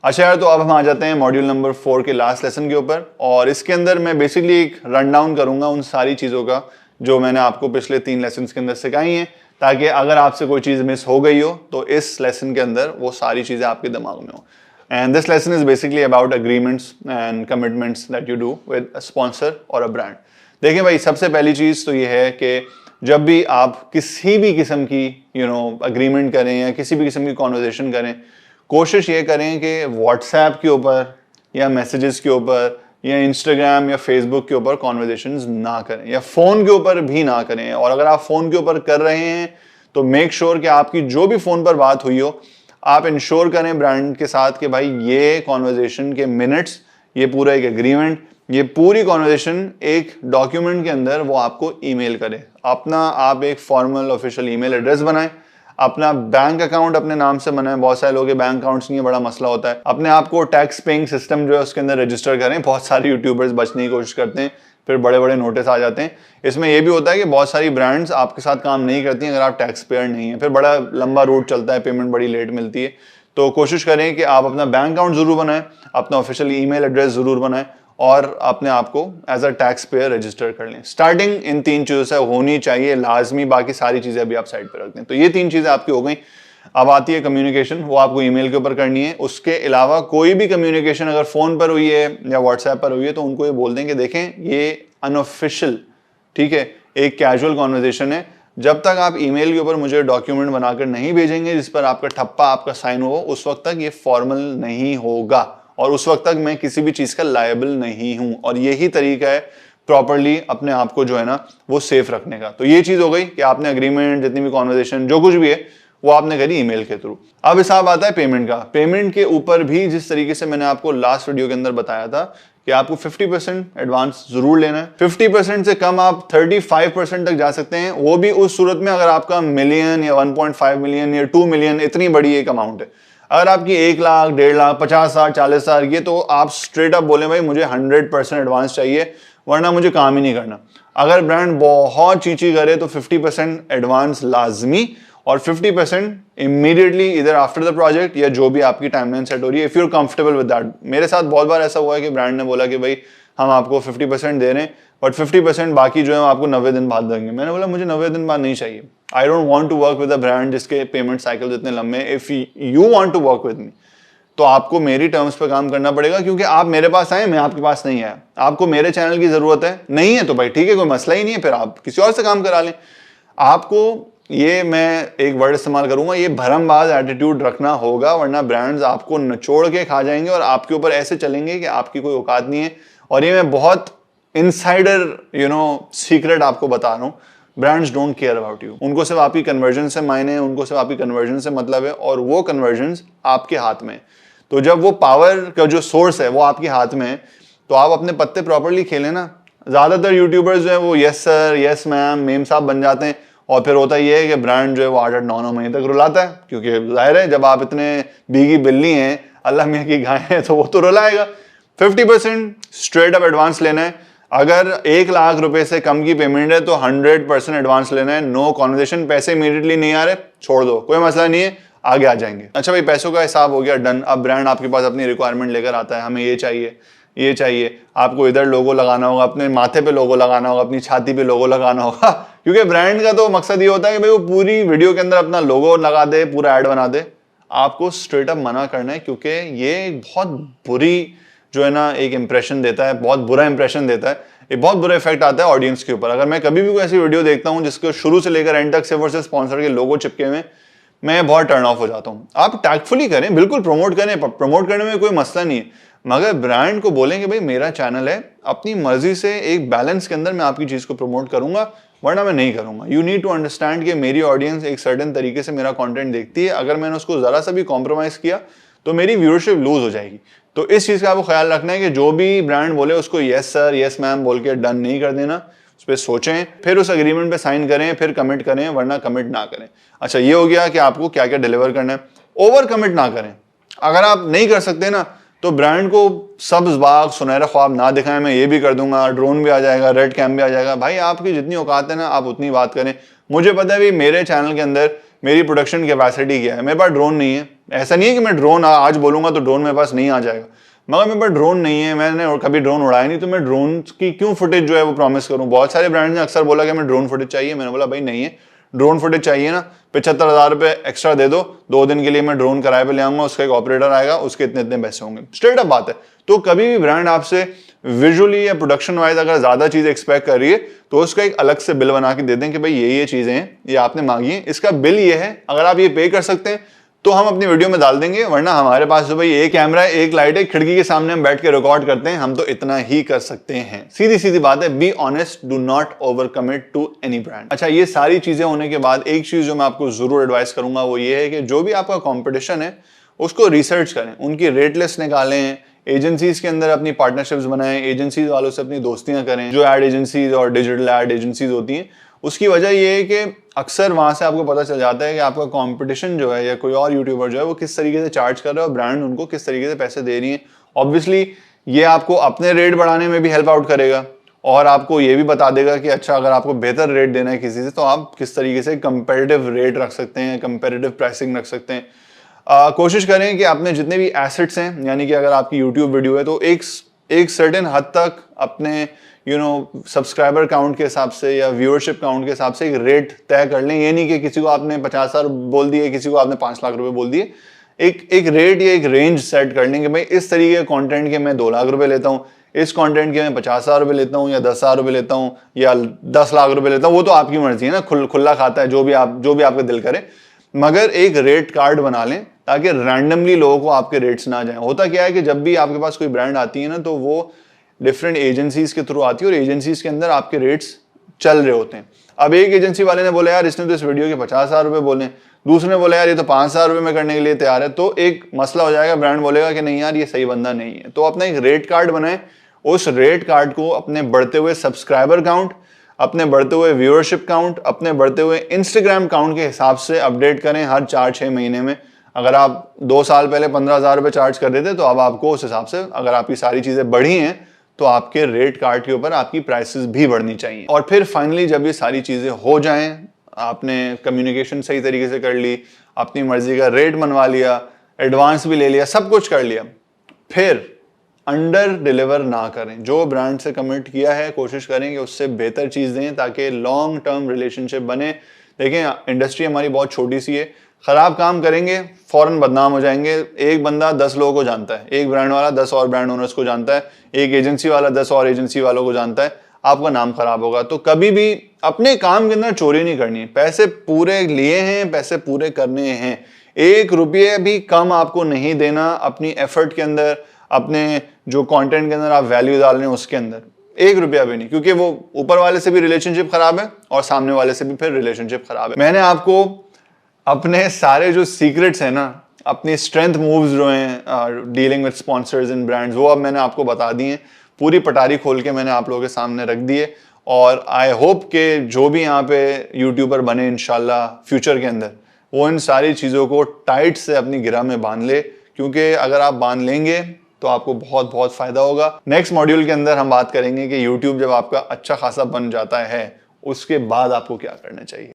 अच्छा यार, तो अब हम आ जाते हैं मॉड्यूल नंबर 4 के लास्ट लेसन के ऊपर, और इसके अंदर मैं बेसिकली एक रन डाउन करूंगा उन सारी चीज़ों का जो मैंने आपको पिछले 3 लेसन के अंदर सिखाई हैं, ताकि अगर आपसे कोई चीज़ मिस हो गई हो तो इस लेसन के अंदर वो सारी चीज़ें आपके दिमाग में हो। And this lesson is basically about agreements and commitments that you do with a sponsor और अ ब्रांड। देखिए भाई, सबसे पहली चीज़ तो ये है कि जब भी आप किसी भी किस्म की अग्रीमेंट करें या किसी भी किस्म की कॉन्वर्जेशन करें, कोशिश ये करें कि व्हाट्सएप के ऊपर या मैसेजेस के ऊपर या इंस्टाग्राम या फेसबुक के ऊपर कॉन्वर्जेशंस ना करें, या फ़ोन के ऊपर भी ना करें। और अगर आप फ़ोन के ऊपर कर रहे हैं तो मेक श्योर कि आपकी जो भी फ़ोन पर बात हुई हो, आप इंश्योर करें ब्रांड के साथ कि भाई ये कॉन्वर्जेशन के मिनट्स, ये पूरा एक एग्रीमेंट, ये पूरी कॉन्वर्जेशन एक डॉक्यूमेंट के अंदर वो आपको ईमेल करे। आप एक फॉर्मल ऑफिशियल ईमेल एड्रेस बनाएं, अपना बैंक अकाउंट अपने नाम से बनाएं। बहुत सारे लोग बैंक अकाउंट्स नहीं है, बड़ा मसला होता है। अपने आप को टैक्स पेइंग सिस्टम जो है उसके अंदर रजिस्टर करें। बहुत सारे यूट्यूबर्स बचने की कोशिश करते हैं, फिर बड़े बड़े नोटिस आ जाते हैं। इसमें यह भी होता है कि बहुत सारी ब्रांड्स आपके साथ काम नहीं करती अगर आप टैक्स पेयर नहीं है, फिर बड़ा लंबा रूट चलता है, पेमेंट बड़ी लेट मिलती है। तो कोशिश करें कि आप अपना बैंक अकाउंट जरूर बनाएं, अपना ऑफिशियल ईमेल एड्रेस जरूर बनाएं और अपने आप को as a tax payer register कर लें। स्टार्टिंग इन 3 चीज़ों से होनी चाहिए लाजमी, बाकी सारी चीज़ें अभी आप साइड पर रख दें। तो ये 3 चीज़ें आपकी हो गई। अब आती है कम्युनिकेशन, वो आपको ईमेल के ऊपर करनी है। उसके अलावा कोई भी कम्युनिकेशन अगर फ़ोन पर हुई है या व्हाट्सएप पर हुई है तो उनको ये बोल दें कि देखें ये अनऑफिशियल, ठीक है, एक कैजुअल कॉन्वर्जेशन है। जब तक आप ईमेल के ऊपर मुझे डॉक्यूमेंट बनाकर नहीं भेजेंगे जिस पर आपका ठप्पा, आपका साइन हो, उस वक्त तक ये फॉर्मल नहीं होगा और उस वक्त तक मैं किसी भी चीज़ का लायबल नहीं हूं। और यही तरीका है प्रॉपरली अपने आप को जो है ना वो सेफ रखने का। तो ये चीज़ हो गई कि आपने अग्रीमेंट, जितनी भी कॉन्वर्जेशन, जो कुछ भी है वो आपने करी ईमेल के थ्रू। अब हिसाब आता है पेमेंट का। पेमेंट के ऊपर भी जिस तरीके से मैंने आपको लास्ट वीडियो के अंदर बताया था कि आपको 50% एडवांस जरूर लेना है। 50% से कम आप 35% तक जा सकते हैं, वो भी उस सूरत में अगर आपका मिलियन या 1.5 मिलियन या 2 मिलियन इतनी बड़ी एक अमाउंट है। अगर आपकी 1 लाख, 1.5 लाख, 50,000, 40,000 ये तो आप स्ट्रेट अप बोले भाई मुझे 100% एडवांस चाहिए वरना मुझे काम ही नहीं करना। अगर ब्रांड बहुत चीची करे तो 50% एडवांस लाजमी और 50% इमीडिएटली इधर आफ्टर द प्रोजेक्ट या जो भी आपकी टाइमलाइन सेट हो रही है, if you are comfortable with that. मेरे साथ बहुत बार ऐसा हुआ है कि ब्रांड ने बोला कि भाई हम आपको 50% दे रहे हैं बट 50% बाकी जो है आपको 90 दिन बाद देंगे। मैंने बोला मुझे 90 दिन बाद नहीं चाहिए। I don't want to work with a brand जिसके पेमेंट साइकिल इतने लंबे हैं। If you want to work with me तो आपको मेरी टर्म्स पे काम करना पड़ेगा, क्योंकि आप मेरे पास आए, मैं आपके पास नहीं आया। आपको मेरे चैनल की जरूरत है, नहीं है तो भाई ठीक है, कोई मसला ही नहीं है, फिर आप किसी और से काम करा लें। आपको ये मैं एक वर्ड इस्तेमाल करूंगा, ये भरमबाज एटीट्यूड रखना होगा, वरना ब्रांड्स आपको निचोड़ के खा जाएंगे और आपके ऊपर ऐसे चलेंगे कि आपकी कोई औकात नहीं है। और ये मैं बहुत इनसाइडर सीक्रेट आपको बता रहा हूँ। Brands don't care about you, उनको सिर्फ आपकी कन्वर्जन से मायने, उनको सिर्फ आपकी कन्वर्जन से मतलब है और वो कन्वर्जन आपके हाथ में है। तो जब वो पावर का जो सोर्स है वो आपके हाथ में है तो आप अपने पत्ते प्रॉपरली खेलें ना। ज्यादातर यूट्यूबर्स जो है वो yes sir, yes ma'am, ma'am साहब बन जाते हैं और फिर होता ये है कि ब्रांड जो है वो 8-8, 9-9 महीने तक रुलाता है, क्योंकि जाहिर है जब आप इतने भीगी बिल्ली हैं, अल्लाह मियाँ की गाय है, तो वो तो रुलाएगा। 50% स्ट्रेट अप एडवांस लेना है। अगर 1 लाख रुपए से कम की पेमेंट है तो 100% एडवांस लेना है। नो कॉन्वर्सेशन, पैसे इमीडिएटली नहीं आ रहे छोड़ दो, कोई मसला नहीं है, आगे आ जाएंगे। अच्छा भाई, पैसों का हिसाब हो गया, डन। अब ब्रांड आपके पास अपनी रिक्वायरमेंट लेकर आता है, हमें ये चाहिए, ये चाहिए, आपको इधर लोगो लगाना होगा, अपने माथे पे लोगो लगाना होगा, अपनी छाती पे लोगो लगाना होगा, क्योंकि ब्रांड का तो मकसद ये होता है कि भाई वो पूरी वीडियो के अंदर अपना लोगो लगा दे, पूरा ऐड बना दे। आपको स्ट्रेट अप मना करना है, क्योंकि ये बहुत बुरी जो है ना एक इंप्रेशन देता है, बहुत बुरा इंप्रेशन देता है, एक बहुत बुरा इफेक्ट आता है ऑडियंस के ऊपर। अगर मैं कभी भी कोई ऐसी वीडियो देखता हूँ जिसको शुरू से लेकर एंड तक सिर्फ और सिर्फ स्पॉन्सर के लोगो चिपके हुए, मैं बहुत टर्न ऑफ हो जाता हूँ। आप टैक्टफुली करें, बिल्कुल प्रमोट करें, प्रमोट करने में कोई मसला नहीं है, मगर ब्रांड को बोलें कि भाई मेरा चैनल है, अपनी मर्जी से एक बैलेंस के अंदर मैं आपकी चीज को प्रमोट करूंगा वरना मैं नहीं करूंगा। यू नीड टू अंडरस्टैंड कि मेरी ऑडियंस एक सर्टेन तरीके से मेरा कंटेंट देखती है, अगर मैंने उसको जरा सा भी कॉम्प्रोमाइज किया तो मेरी व्यूअरशिप लूज हो जाएगी। तो इस चीज का आपको ख्याल रखना है कि जो भी ब्रांड बोले उसको यस सर, यस मैम बोल के डन नहीं कर देना, उस पर सोचें, फिर उस एग्रीमेंट पे साइन करें, फिर कमिट करें, वरना कमिट ना करें। अच्छा, ये हो गया कि आपको क्या क्या डिलीवर करना है। ओवर कमिट ना करें। अगर आप नहीं कर सकते ना तो ब्रांड को सब्ज बाग, सुनहरा ख्वाब ना दिखाएं, मैं ये भी कर दूंगा, ड्रोन भी आ जाएगा, रेड कैम भी आ जाएगा। भाई आपकी जितनी औकात है ना आप उतनी बात करें। मुझे पता है भी मेरे चैनल के अंदर मेरी प्रोडक्शन कैपेसिटी क्या है, मेरे पास ड्रोन नहीं है, ऐसा नहीं है कि मैं ड्रोन आज बोलूंगा तो ड्रोन मेरे पास नहीं आ जाएगा, मगर मेरे पास ड्रोन नहीं है, मैंने कभी ड्रोन उड़ाया नहीं, तो मैं ड्रोन की क्यों फुटेज जो है वो प्रॉमिस करूं। बहुत सारे ब्रांड ने अक्सर बोला कि हमें ड्रोन फुटेज चाहिए, मैंने बोला भाई नहीं है, ड्रोन फुटेज चाहिए ना 75,000 रुपये एक्स्ट्रा दे दो, 2 दिन के लिए मैं ड्रोन किराए पे ले आऊंगा, उसका एक ऑपरेटर आएगा, उसके इतने इतने पैसे होंगे, स्ट्रेट अप बात है। तो कभी भी ब्रांड आपसे विजुअली या प्रोडक्शन वाइज अगर ज्यादा चीज एक्सपेक्ट कर रही है तो उसका एक अलग से बिल बना के दे दें कि भाई ये चीजें हैं, ये आपने मांगी है, इसका बिल ये है, अगर आप ये पे कर सकते हैं तो हम अपनी वीडियो में डाल देंगे, वरना हमारे पास तो भाई एक कैमरा है, एक लाइट है, खिड़की के सामने हम बैठ के रिकॉर्ड करते हैं, हम तो इतना ही कर सकते हैं। सीधी सीधी बात है, be honest, do not overcommit to any brand. अच्छा, ये सारी चीजें होने के बाद एक चीज जो मैं आपको जरूर एडवाइस करूंगा वो ये है कि जो भी आपका कॉम्पिटिशन है उसको रिसर्च करें, उनकी रेट लिस्ट निकालें, एजेंसीज के अंदर अपनी पार्टनरशिप्स बनाएं, एजेंसीज वालों से अपनी दोस्तियां करें, जो एड एजेंसीज और डिजिटल एड एजेंसीज होती हैं। उसकी वजह ये है कि अक्सर वहां से आपको पता चल जाता है कि आपका कंपटीशन जो है या कोई और यूट्यूबर जो है वो किस तरीके से चार्ज कर रहा है और ब्रांड उनको किस तरीके से पैसे दे रही है। ऑब्वियसली ये आपको अपने रेट बढ़ाने में भी हेल्प आउट करेगा और आपको ये भी बता देगा कि अच्छा, अगर आपको बेहतर रेट देना है किसी से तो आप किस तरीके से कंपेरेटिव रेट रख सकते हैं, कंपेरेटिव प्राइसिंग रख सकते हैं। कोशिश करें कि आपने जितने भी एसेट्स हैं, यानी कि अगर आपकी यूट्यूब वीडियो है तो एक सर्टेन हद तक अपने सब्सक्राइबर काउंट के हिसाब से या व्यूअरशिप काउंट के हिसाब से एक रेट तय कर लें। ये नहीं कि किसी को आपने 50,000 बोल दिए, किसी को आपने 5 लाख रुपए बोल दिए, एक रेट या एक रेंज सेट कर लें कि भाई इस तरीके के कंटेंट के मैं 2 लाख रुपए लेता हूँ, इस कंटेंट के मैं 50,000 रुपए लेता हूँ या 10,000 रुपए लेता हूँ या 10 लाख रुपए लेता हूँ, वो तो आपकी मर्जी है ना, खुला खाता है, जो भी आपका दिल करे, मगर एक रेट कार्ड बना लें ताकि रैंडमली लोगों को आपके रेट्स ना जाएं। होता क्या है कि जब भी आपके पास कोई ब्रांड आती है ना तो वो डिफरेंट एजेंसीज के थ्रू आती है और एजेंसीज के अंदर आपके रेट्स चल रहे होते हैं। अब एक एजेंसी वाले ने बोला यार इसने तो इस वीडियो के 50,000 रुपए बोले, दूसरे ने बोला यार ये तो 5,000 रुपए में करने के लिए तैयार है, तो एक मसला हो जाएगा, ब्रांड बोलेगा कि नहीं यार ये सही बंदा नहीं है। तो अपना एक रेट कार्ड बनाएं, उस रेट कार्ड को अपने बढ़ते हुए सब्सक्राइबर काउंट, अपने बढ़ते हुए व्यूअरशिप काउंट, अपने बढ़ते हुए इंस्टाग्राम काउंट के हिसाब से अपडेट करें हर 4-6 महीने में। अगर आप 2 साल पहले 15,000 रुपए चार्ज कर रहे थे तो अब आपको उस हिसाब से, अगर आपकी सारी चीजें बढ़ी हैं तो आपके रेट कार्ड के ऊपर आपकी प्राइसेस भी बढ़नी चाहिए। और फिर फाइनली जब ये सारी चीजें हो जाएं, आपने कम्युनिकेशन सही तरीके से कर ली, अपनी मर्जी का रेट मनवा लिया, एडवांस भी ले लिया, सब कुछ कर लिया, फिर अंडर डिलीवर ना करें। जो ब्रांड से कमिट किया है कोशिश करें कि उससे बेहतर चीज दें ताकि लॉन्ग टर्म रिलेशनशिप बने। देखें इंडस्ट्री हमारी बहुत छोटी सी है, खराब काम करेंगे फौरन बदनाम हो जाएंगे। एक बंदा 10 लोगों को जानता है, एक ब्रांड वाला 10 और ब्रांड ओनर्स को जानता है, एक एजेंसी वाला 10 और एजेंसी वालों को जानता है, आपका नाम खराब होगा। तो कभी भी अपने काम के अंदर चोरी नहीं करनी है। पैसे पूरे लिए हैं, पैसे पूरे करने हैं, 1 रुपये भी कम आपको नहीं देना अपनी एफर्ट के अंदर, अपने जो कंटेंट के अंदर आप वैल्यू डाल रहे हैं उसके अंदर 1 रुपया भी नहीं, क्योंकि वो ऊपर वाले से भी रिलेशनशिप खराब है और सामने वाले से भी फिर रिलेशनशिप खराब है। मैंने आपको अपने सारे जो सीक्रेट्स हैं ना, अपनी स्ट्रेंथ मूव्स जो हैं dealing with sponsors and brands, वो अब मैंने आपको बता दिए हैं, पूरी पटारी खोल के मैंने आप लोगों के सामने रख दिए। और आई होप कि जो भी यहाँ पे यूट्यूबर बने इंशाल्लाह फ्यूचर के अंदर, वो इन सारी चीज़ों को टाइट से अपनी गिरा में बांध ले, क्योंकि अगर आप बांध लेंगे तो आपको बहुत बहुत फायदा होगा। नेक्स्ट मॉड्यूल के अंदर हम बात करेंगे कि यूट्यूब जब आपका अच्छा खासा बन जाता है उसके बाद आपको क्या करना चाहिए।